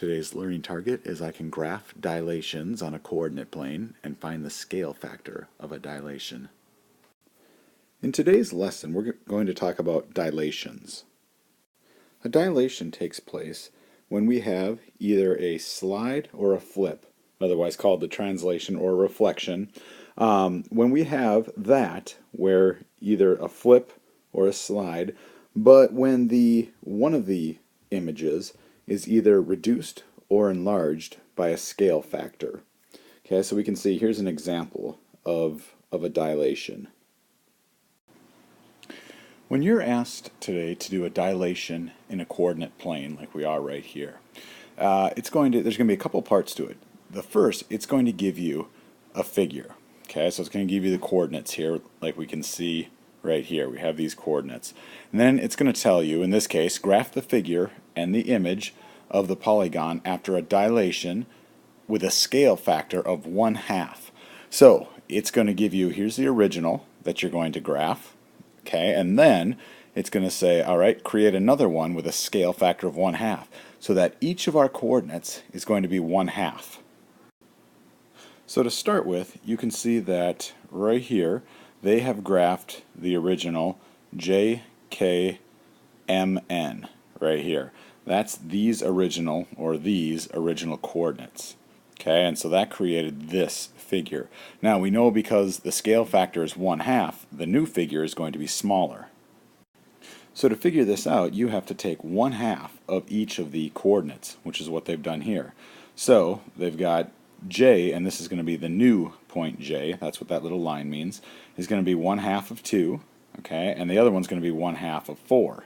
Today's learning target is I can graph dilations on a coordinate plane and find the scale factor of a dilation. In today's lesson, we're going to talk about dilations. A dilation takes place when we have either a slide or a flip, otherwise called the translation or reflection. When we have that, where either a flip or a slide, but when one of the images is either reduced or enlarged by a scale factor. Okay, so we can see here's an example of a dilation. When you're asked today to do a dilation in a coordinate plane, like we are right here, there's going to be a couple parts to it. The first, it's going to give you a figure. Okay, so it's going to give you the coordinates here, like we can see right here. We have these coordinates. And then it's going to tell you, in this case, graph the figure and the image of the polygon after a dilation with a scale factor of 1/2. So it's going to give you, here's the original that you're going to graph. Okay, and then it's going to say, all right, create another one with a scale factor of 1/2, so that each of our coordinates is going to be 1/2. So to start with, you can see that right here they have graphed the original J, K, M, N right here. That's these original coordinates. Okay, and so that created this figure. Now we know because the scale factor is 1/2, the new figure is going to be smaller. So to figure this out, you have to take 1/2 of each of the coordinates, which is what they've done here. So they've got J, and this is going to be the new point J, that's what that little line means, is going to be 1/2 of 2, okay, and the other one's going to be 1/2 of 4.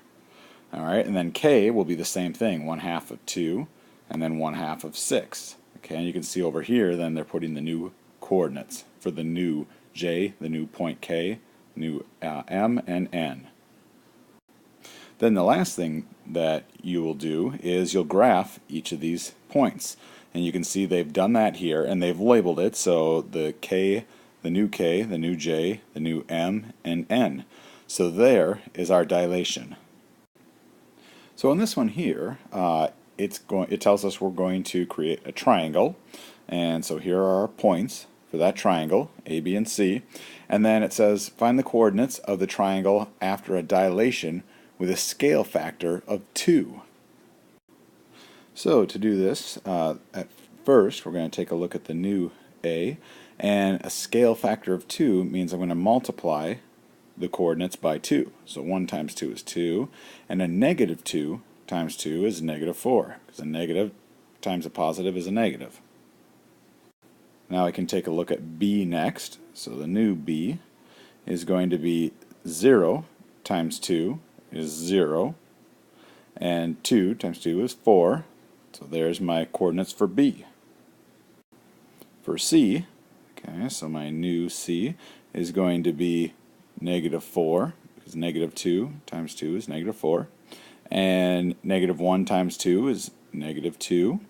Alright, and then K will be the same thing, 1/2 of 2, and then 1/2 of 6. Okay, and you can see over here, then they're putting the new coordinates for the new J, the new point K, new M, and N. Then the last thing that you will do is you'll graph each of these points. And you can see they've done that here, and they've labeled it, so the K, the new J, the new M, and N. So there is our dilation. So in this one here, it tells us we're going to create a triangle, and so here are our points for that triangle, A, B, and C, and then it says find the coordinates of the triangle after a dilation with a scale factor of 2. So to do this, at first we're going to take a look at the new A, and a scale factor of 2 means I'm going to multiply the coordinates by 2. So 1 times 2 is 2, and a negative 2 times 2 is negative 4, because a negative times a positive is a negative. Now I can take a look at B next. So the new B is going to be 0 times 2 is 0, and 2 times 2 is 4. So there's my coordinates for B. For C, okay, so my new C is going to be negative 4, because negative 2 times 2 is negative 4, and negative 1 times 2 is negative 2.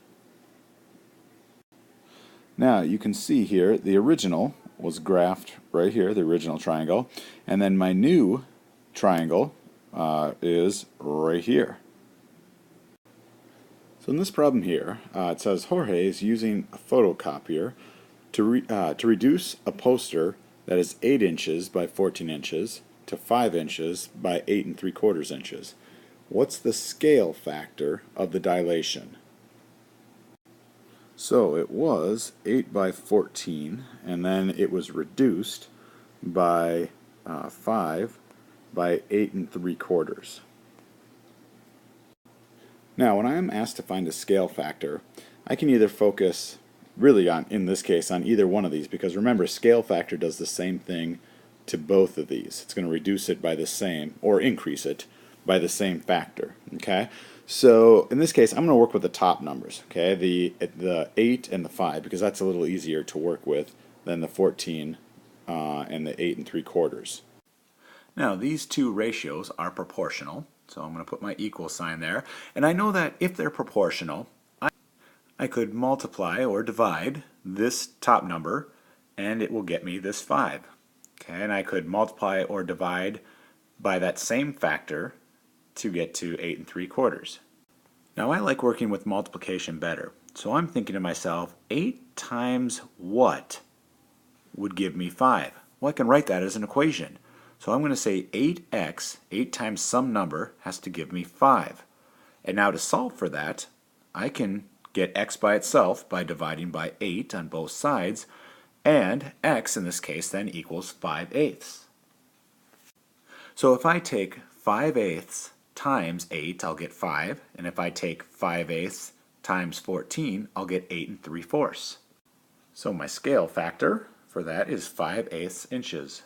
Now you can see here the original was graphed right here, the original triangle, and then my new triangle is right here. So in this problem here, it says Jorge is using a photocopier to reduce a poster that is 8 inches by 14 inches to 5 inches by 8 3/4 inches. What's the scale factor of the dilation? So it was 8 by 14, and then it was reduced by 5 by 8 3/4. Now, when I am asked to find a scale factor, I can either focus really on, in this case, on either one of these, because remember, scale factor does the same thing to both of these. It's going to reduce it by the same, or increase it by the same factor. Okay, so in this case, I'm going to work with the top numbers. Okay, the 8 and the 5, because that's a little easier to work with than the 14 and the 8 3/4. Now, these two ratios are proportional. So I'm going to put my equal sign there. And I know that if they're proportional, I could multiply or divide this top number, and it will get me this 5. Okay, and I could multiply or divide by that same factor to get to 8 3/4. Now I like working with multiplication better, so I'm thinking to myself, 8 times what would give me 5? Well, I can write that as an equation. So I'm going to say 8x, 8 times some number, has to give me 5. And now to solve for that, I can get x by itself by dividing by 8 on both sides, and x in this case then equals 5/8. So if I take 5/8 times 8, I'll get 5, and if I take 5/8 times 14, I'll get 8 3/4. So my scale factor for that is 5/8 inches.